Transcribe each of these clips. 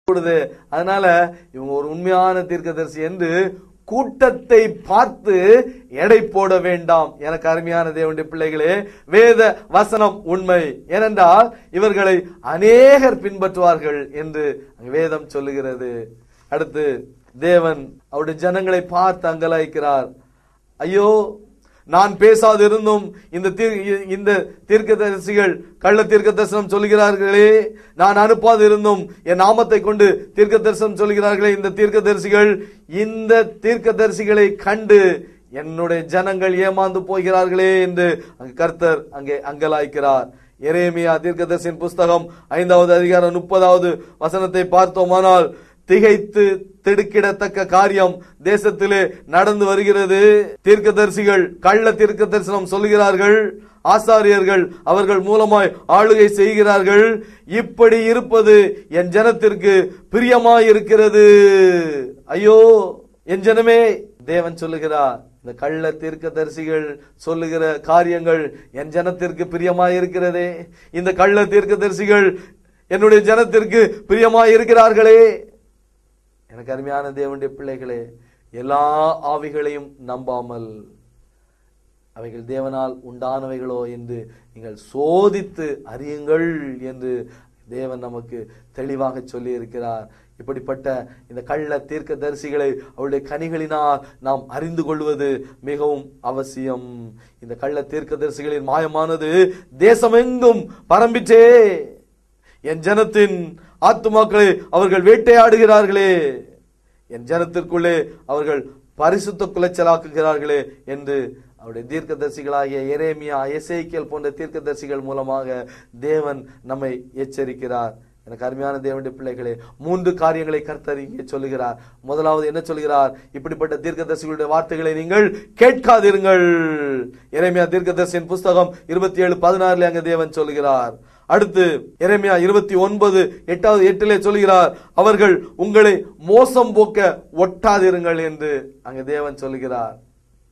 அதனால இவங்க ஒரு உண்மையான தீர்க்கதரிசி என்று கூட்டத்தை பார்த்து எடை போட வேண்டாம். எனக்கு அருமையான தேவனுடைய பிள்ளைகளே, வேத வசனம் உண்மை. ஏனென்றால் இவர்களை அநேகர் பின்பற்றுவார்கள் என்று வேதம் சொல்லுகிறது. அடுத்து தேவன் அவருடைய ஜனங்களை பார்த்து அங்கலாய்க்கிறார். ஐயோ, நான் பேசாது இருந்தும் இந்த தீர்க்கதரிசிகள் கள்ள தீர்க்க தரிசனம் சொல்கிறார்களே, நான் அனுப்பாது இருந்தும் என் நாமத்தை கொண்டு தீர்க்க தரிசனம் சொல்கிறார்களே இந்த தீர்க்கதரிசிகள், இந்த தீர்க்கதரிசிகளை கண்டு என்னுடைய ஜனங்கள் ஏமாந்து போகிறார்களே என்று கர்த்தர் அங்கே அங்கலாய்க்கிறார். எரேமியா தீர்க்கதரிசியின் புஸ்தகம் 5வது அதிகாரம் 30வது வசனத்தை பார்த்தோமானால், திகைத்து திடுக்கிடத்தக்க காரியம் தேசத்திலே நடந்து வருகிறது. தீர்க்கதரிசிகள் கள்ள தீர்க்க தரிசனம் சொல்கிறார்கள். ஆசாரியர்கள் அவர்கள் மூலமாய் ஆளுகை செய்கிறார்கள். இப்படி இருப்பது என் ஜனத்திற்கு பிரியமாயிருக்கிறது. ஐயோ என் ஜனமே, தேவன் சொல்லுகிறார், இந்த கள்ள தீர்க்கதரிசிகள் சொல்லுகிற காரியங்கள் என் ஜனத்திற்கு பிரியமாயிருக்கிறதே. இந்த கள்ள தீர்க்கதரிசிகள் என்னுடைய ஜனத்திற்கு பிரியமாயிருக்கிறார்களே. எனக்கு அருமையான தேவனுடைய பிள்ளைகளே, எல்லா ஆவிகளையும் நம்பாமல் அவைகள் தேவனால் உண்டானவைகளோ என்று நீங்கள் சோதித்து அறியுங்கள் என்று தேவன் நமக்கு தெளிவாக சொல்லி இருக்கிறார். இப்படிப்பட்ட இந்த கள்ள தீர்க்க தரிசிகளை அவருடைய கனிகளினால் நாம் அறிந்து கொள்வது மிகவும் அவசியம். இந்த கள்ள தீர்க்க தரிசிகளின் மாயமானது தேசமெங்கும் பரம்பிற்றே. என் ஜனத்தின் ஆத்துமாக்களை அவர்கள் வேட்டையாடுகிறார்களே, என் ஜனத்திற்குள்ளே அவர்கள் பரிசுத்த குலைச்சலாக்குகிறார்களே என்று அவருடைய தீர்க்கதரிசிகளாகிய எரேமியா, எசேக்கியேல் போன்ற தீர்க்கதரிசிகள் மூலமாக தேவன் நம்மை எச்சரிக்கிறார். எனக்கு அருமையான தேவனுடைய பிள்ளைகளே, 3 காரியங்களை கர்த்தர் இங்கே சொல்லுகிறார். முதலாவது என்ன சொல்கிறார்? இப்படிப்பட்ட தீர்க்கதரிசிகளுடைய வார்த்தைகளை நீங்கள் கேட்காதிருங்கள். எரேமியா தீர்க்கதரிசியின் புஸ்தகம் 27:16 அங்க தேவன் சொல்கிறார். அடுத்து எரேமியா 29:8 சொல்கிறார், அவர்கள் உங்களை மோசம் போக்க ஒட்டாதிருங்கள் என்று அங்க தேவன் சொல்லுகிறார்.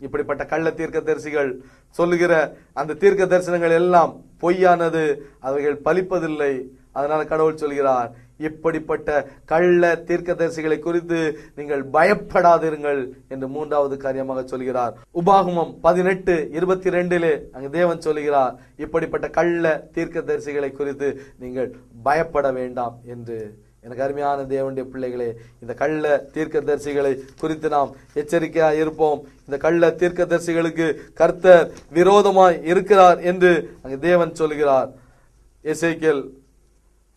இப்படிப்பட்ட கள்ள தீர்க்க தரிசிகள் சொல்லுகிற அந்த தீர்க்க தரிசனங்கள் எல்லாம் பொய்யானது, அவைகள் பலிப்பதில்லை. அதனால கடவுள் சொல்கிறார், இப்படிப்பட்ட கள்ள தீர்க்கதரிசிகளை குறித்து நீங்கள் பயப்படாதிருங்கள் என்று 3வது காரியமாக சொல்கிறார். உபாகமம் 18:22 அங்கு தேவன் சொல்கிறார், இப்படிப்பட்ட கள்ள தீர்க்கதரிசிகளை குறித்து நீங்கள் பயப்பட வேண்டாம் என்று. எனக்கு அருமையான தேவனுடைய பிள்ளைகளே, இந்த கள்ள தீர்க்கதரிசிகளை குறித்து நாம் எச்சரிக்கையா இருப்போம். இந்த கள்ள தீர்க்கதரிசிகளுக்கு கர்த்தர் விரோதமாய் இருக்கிறார் என்று அங்கு தேவன் சொல்கிறார். எசேக்கியேல்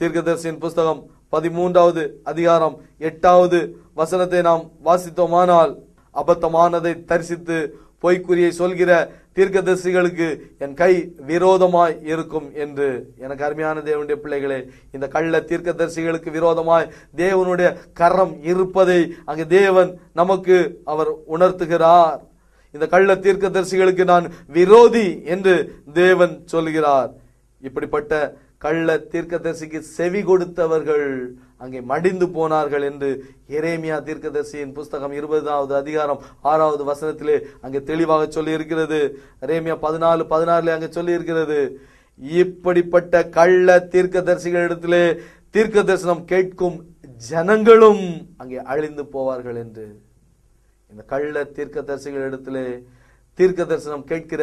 தீர்க்கதரிசியின் புஸ்தகம் 13வது அதிகாரம் 8வது வசனத்தை நாம் வாசித்தோமானால், அபத்தமானதை தரிசித்து பொய்க்குறியை சொல்கிற தீர்க்கதரிசிகளுக்கு என் கை விரோதமாய் இருக்கும் என்று. எனக்கு அருமையான தேவனுடைய பிள்ளைகளே, இந்த கள்ள தீர்க்கதரிசிகளுக்கு விரோதமாய் தேவனுடைய கரம் இருப்பதை அங்கு தேவன் நமக்கு அவர் உணர்த்துகிறார். இந்த கள்ள தீர்க்கதரிசிகளுக்கு நான் விரோதி என்று தேவன் சொல்கிறார். இப்படிப்பட்ட கள்ள தீர்க்கதரிசிக்கு செவி கொடுத்தவர்கள் அங்கே மடிந்து போனார்கள் என்று எரேமியா தீர்க்கதரிசியின் புஸ்தகம் 20வது அதிகாரம் 6வது வசனத்திலே அங்கே தெளிவாக சொல்லி இருக்கிறது. எரேமியா 14:16 அங்கே சொல்லி இருக்கிறது, இப்படிப்பட்ட கள்ள தீர்க்கதரிசிகளிடத்திலே தீர்க்க தரிசனம் கேட்கும் ஜனங்களும் அங்கே அழிந்து போவார்கள் என்று. இந்த கள்ள தீர்க்கதரிசிகளிடத்திலே தீர்க்க தரிசனம் கேட்கிற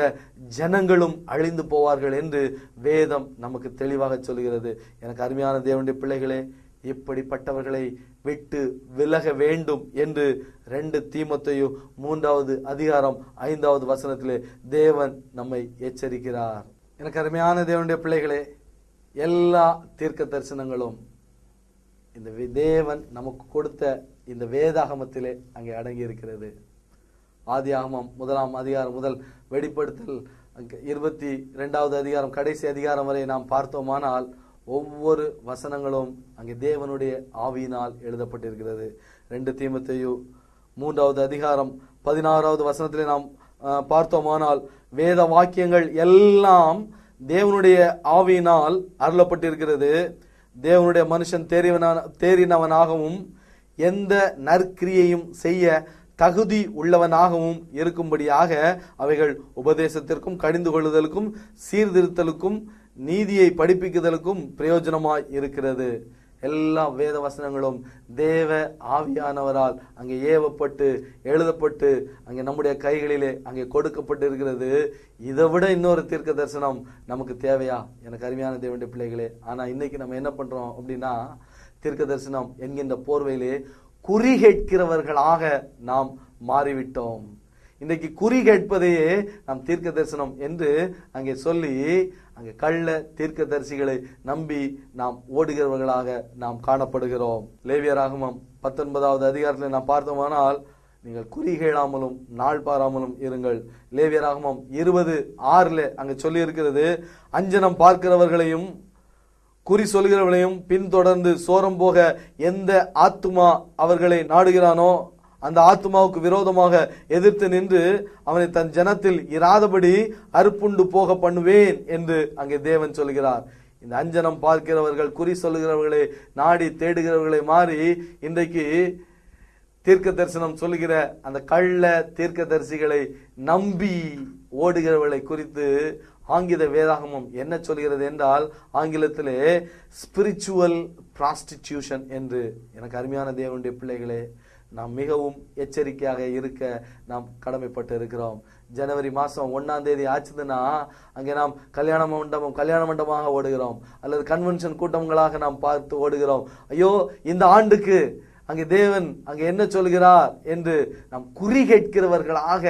ஜனங்களும் அழிந்து போவார்கள் என்று வேதம் நமக்கு தெளிவாக சொல்கிறது. எனக்கு அருமையான தேவனுடைய பிள்ளைகளே, இப்படிப்பட்டவர்களை விட்டு விலக வேண்டும் என்று 2 தீமோத்தேயு 3வது அதிகாரம் 5வது வசனத்திலே தேவன் நம்மை எச்சரிக்கிறார். எனக்கு அருமையான தேவனுடைய பிள்ளைகளே, எல்லா தீர்க்க தரிசனங்களும் இந்த தேவன் நமக்கு கொடுத்த இந்த வேதாகமத்திலே அங்கே அடங்கி இருக்கிறது. ஆதியாகமம் 1ஆம் அதிகாரம் முதல் வெளிப்படுத்தல் 22வது அதிகாரம் கடைசி அதிகாரம் வரை நாம் பார்த்தோமானால், ஒவ்வொரு வசனங்களும் அங்கே தேவனுடைய ஆவியினால் எழுதப்பட்டிருக்கிறது. 2 தீமோத்தேயு 3வது அதிகாரம் 16வது வசனத்திலே நாம் பார்த்தோமானால், வேத வாக்கியங்கள் எல்லாம் தேவனுடைய ஆவியினால் அருளப்பட்டிருக்கிறது. தேவனுடைய மனுஷன் தேறினவனாகவும் எந்த நற்கிரியையும் செய்ய தகுதி உள்ளவனாகவும் இருக்கும்படியாக அவைகள் உபதேசத்திற்கும் கடிந்து கொள்ளுதலுக்கும் சீர்திருத்தலுக்கும் நீதியை படிப்பிக்குதலுக்கும் பிரயோஜனமாய் இருக்கிறது. எல்லா வேத வசனங்களும் தேவ ஆவியானவரால் அங்கே ஏவப்பட்டு எழுதப்பட்டு அங்கே நம்முடைய கைகளிலே அங்கே கொடுக்கப்பட்டு இருக்கிறது. இதை விட இன்னொரு தீர்க்க தரிசனம் நமக்கு தேவையா? எனக்கு அருமையான தேவனுடைய பிள்ளைகளே, ஆனா இன்னைக்கு நம்ம என்ன பண்றோம் அப்படின்னா, தீர்க்க தரிசனம் என்கின்ற போர்வையிலே குறி கேட்கிறவர்களாக நாம் மாறிவிட்டோம். இன்றைக்கு குறி கேட்பதையே நாம் தீர்க்க தரிசனம் என்று அங்கே சொல்லி அங்கே கள்ள தீர்க்க தரிசிகளை நம்பி நாம் ஓடுகிறவர்களாக நாம் காணப்படுகிறோம். லேவியராகமம் 19வது அதிகாரத்தில் நாம் பார்த்தோமானால், நீங்கள் குறி கேளாமலும் நாள் பாராமலும் இருங்கள். லேவியராகமம் 20:6 அங்கே சொல்லி இருக்கிறது, அஞ்சனம் பார்க்கிறவர்களையும் குறி சொல்கிறவர்களையும் பின்தொடர்ந்து சோரம் போக எந்த ஆத்துமா அவர்களை நாடுகிறானோ அந்த ஆத்துமாவுக்கு விரோதமாக எதிர்த்து நின்று அவனை தன் ஜனத்தில் இராதபடி அறுப்புண்டு போக பண்ணுவேன் என்று அங்கே தேவன் சொல்கிறார். இந்த அஞ்சனம் பார்க்கிறவர்கள், குறி சொல்லுகிறவர்களை நாடி தேடுகிறவர்களை மாறி இன்றைக்கு தீர்க்க தரிசனம் சொல்லுகிற அந்த கள்ள தீர்க்க தரிசிகளை நம்பி ஓடுகிறவர்களை குறித்து ஆங்கில வேதாகமம் என்ன சொல்கிறது என்றால், ஆங்கிலத்திலே ஸ்பிரிச்சுவல் பிராஸ்டிடியூஷன் என்று. எனக்கு அருமையான தேவனுடைய பிள்ளைகளே, நாம் மிகவும் எச்சரிக்கையாக இருக்க நாம் கடமைப்பட்டு இருக்கிறோம். ஜனவரி மாதம் 1ஆம் தேதி ஆச்சுதுன்னா அங்கே நாம் கல்யாண மண்டபமாக ஓடுகிறோம், அல்லது கன்வென்ஷன் கூட்டங்களாக நாம் பார்த்து ஓடுகிறோம். ஐயோ, இந்த ஆண்டுக்கு அங்கே தேவன் அங்கே என்ன சொல்கிறார் என்று நாம் குறி கேட்கிறவர்களாக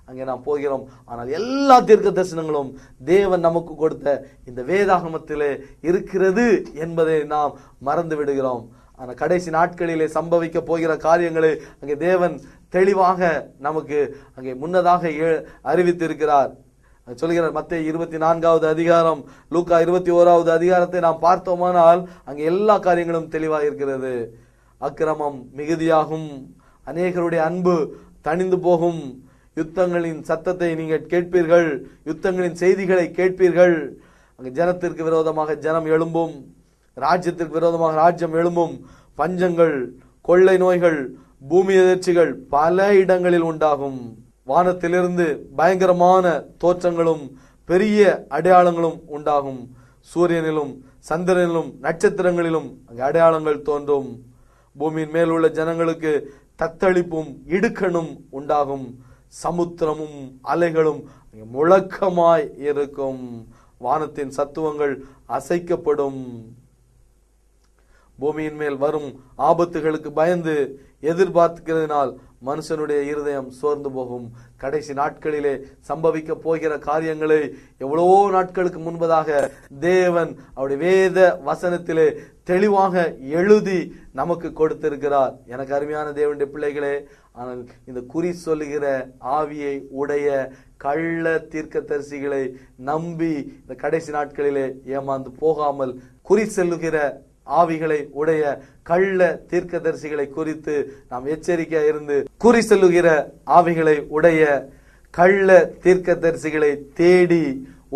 அங்கே நாம் போகிறோம். ஆனால் எல்லா தீர்க்க தரிசனங்களும் தேவன் நமக்கு கொடுத்த இந்த வேதாகமத்திலே இருக்கிறது என்பதை நாம் மறந்து விடுகிறோம். ஆனால் கடைசி நாட்களிலே சம்பவிக்க போகிற காரியங்களை அங்கே தேவன் தெளிவாக நமக்கு அங்கே முன்னதாக அறிவித்திருக்கிறார். சொல்கிறார். மத்தேயு 24வது அதிகாரம், லூக்கா 21வது அதிகாரத்தை நாம் பார்த்தோமானால் அங்கே எல்லா காரியங்களும் தெளிவாக இருக்கிறது. அக்கிரமம் மிகுதியாகும், அநேகருடைய அன்பு தணிந்து போகும், யுத்தங்களின் சத்தத்தை நீங்கள் கேட்பீர்கள், யுத்தங்களின் செய்திகளை கேட்பீர்கள், அங்கே ஜனத்திற்கு விரோதமாக ஜனம் எழும்பும், ராஜ்யத்திற்கு விரோதமாக ராஜ்யம் எழும்பும், பஞ்சங்கள், கொள்ளை நோய்கள், பூமி எதிர்ச்சிகள் பல இடங்களில் உண்டாகும், வானத்திலிருந்து பயங்கரமான தோற்றங்களும் பெரிய அடையாளங்களும் உண்டாகும், சூரியனிலும் சந்திரனிலும் நட்சத்திரங்களிலும் அங்கே அடையாளங்கள் தோன்றும், பூமியின் மேல் உள்ள ஜனங்களுக்கு தத்தளிப்பும் இடுக்கணும் உண்டாகும், சமுத்திரமும் அலைகளும் முழக்கமாய் இருக்கும், வானத்தின் சத்துவங்கள் அசைக்கப்படும். பூமியின் மேல் வரும் ஆபத்துகளுக்கு பயந்து எதிர்பார்க்கிறதுனால் மனுஷனுடைய இருதயம் சோர்ந்து போகும். கடைசி நாட்களிலே சம்பவிக்க போகிற காரியங்களை எவ்வளவோ நாட்களுக்கு முன்பதாக தேவன் அவருடைய வேத வசனத்திலே தெளிவாக எழுதி நமக்கு கொடுத்திருக்கிறார். எனக்கு அருமையான தேவனுடைய பிள்ளைகளே, ஆனால் இந்த குறி சொல்லுகிற ஆவியை உடைய கள்ள தீர்க்கதரிசிகளை நம்பி இந்த கடைசி நாட்களிலே ஏமாந்து போகாமல், குறி சொல்லுகிற ஆவிகளை உடைய கள்ள தீர்க்கதரிசிகளை குறித்து நாம் எச்சரிக்கையா இருந்து, குறி சொல்லுகிற ஆவிகளை உடைய கள்ள தீர்க்கதரிசிகளை தேடி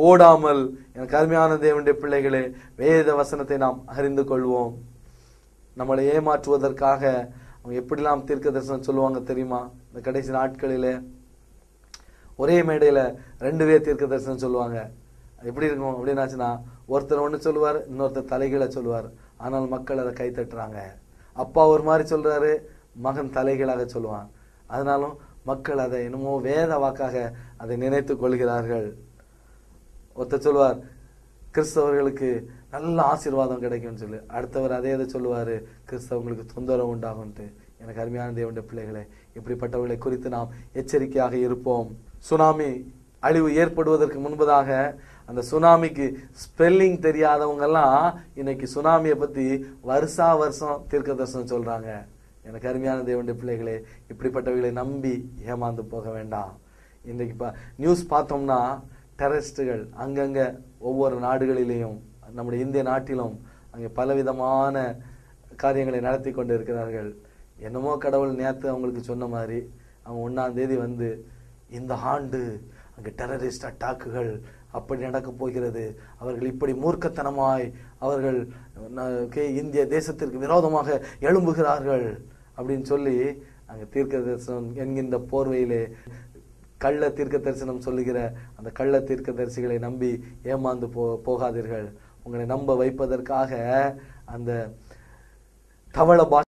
ஓடாமல், எனக்கு அருமையான தேவனுடைய பிள்ளைகளே, வேத வசனத்தை நாம் அறிந்து கொள்வோம். நம்மளை ஏமாற்றுவதற்காக அவங்க எப்படிலாம் தீர்க்க தரிசனம் சொல்லுவாங்க தெரியுமா? இந்த கடைசி நாட்களிலே ஒரே மேடையில 2 பேர் தீர்க்க தரிசனம் சொல்லுவாங்க. எப்படி இருக்கும் அப்படின்னாச்சுன்னா, ஒருத்தர் ஒண்ணு சொல்லுவார், இன்னொருத்தர் தலைகளை சொல்லுவார். ஆனால் மக்கள் அதை கை தட்டுறாங்க. அப்பா ஒரு மாதிரி சொல்றாரு, மகன் தலைகளாக சொல்லுவான். அதனாலும் மக்கள் அதை என்னமோ வேத வாக்காக அதை நினைத்து கொள்கிறார்கள். ஒருத்தர் சொல்லுவார், கிறிஸ்தவர்களுக்கு நல்ல ஆசீர்வாதம் கிடைக்கும்னு சொல்லி, அடுத்தவர் அதே இதை சொல்லுவாரு, கிறிஸ்தவங்களுக்கு தொந்தரவு உண்டாகும்ட்டு. எனக்கு அருமையான தேவனுடைய பிள்ளைகளே, இப்படிப்பட்டவர்களை குறித்து நாம் எச்சரிக்கையாக இருப்போம். சுனாமி அழிவு ஏற்படுவதற்கு முன்பதாக அந்த சுனாமிக்கு ஸ்பெல்லிங் தெரியாதவங்க எல்லாம் இன்னைக்கு சுனாமியை பத்தி வருஷம் தீர்க்க தரிசனம் சொல்றாங்க. எனக்கு அருமையான தேவனுடைய பிள்ளைகளே, இப்படிப்பட்டவர்களை நம்பி ஏமாந்து போக வேண்டாம். இன்னைக்கு நியூஸ் பார்த்தோம்னா, டெரரிஸ்டுகள் அங்கங்க ஒவ்வொரு நாடுகளிலேயும், நம்முடைய இந்திய நாட்டிலும் அங்கே பலவிதமான காரியங்களை நடத்தி கொண்டு இருக்கிறார்கள். என்னமோ கடவுள் நேற்று அவங்களுக்கு சொன்ன மாதிரி, அவங்க 1ஆம் தேதி வந்து, இந்த ஆண்டு அங்கே டெரரிஸ்ட் அட்டாக்குகள் அப்படி நடக்க போகிறது, அவர்கள் இப்படி மூர்க்கத்தனமாய் அவர்கள் இந்திய தேசத்திற்கு விரோதமாக எழும்புகிறார்கள் அப்படின்னு சொல்லி அங்கே தீர்க்க தரிசனம் என்கின்ற போர்வையிலே கள்ள தீர்க்க தரிசனம் சொல்லுகிற அந்த கள்ள தீர்க்க தரிசிகளை நம்பி ஏமாந்து போகாதீர்கள். உங்களை நம்ப வைப்பதற்காக அந்த தவள பாஷை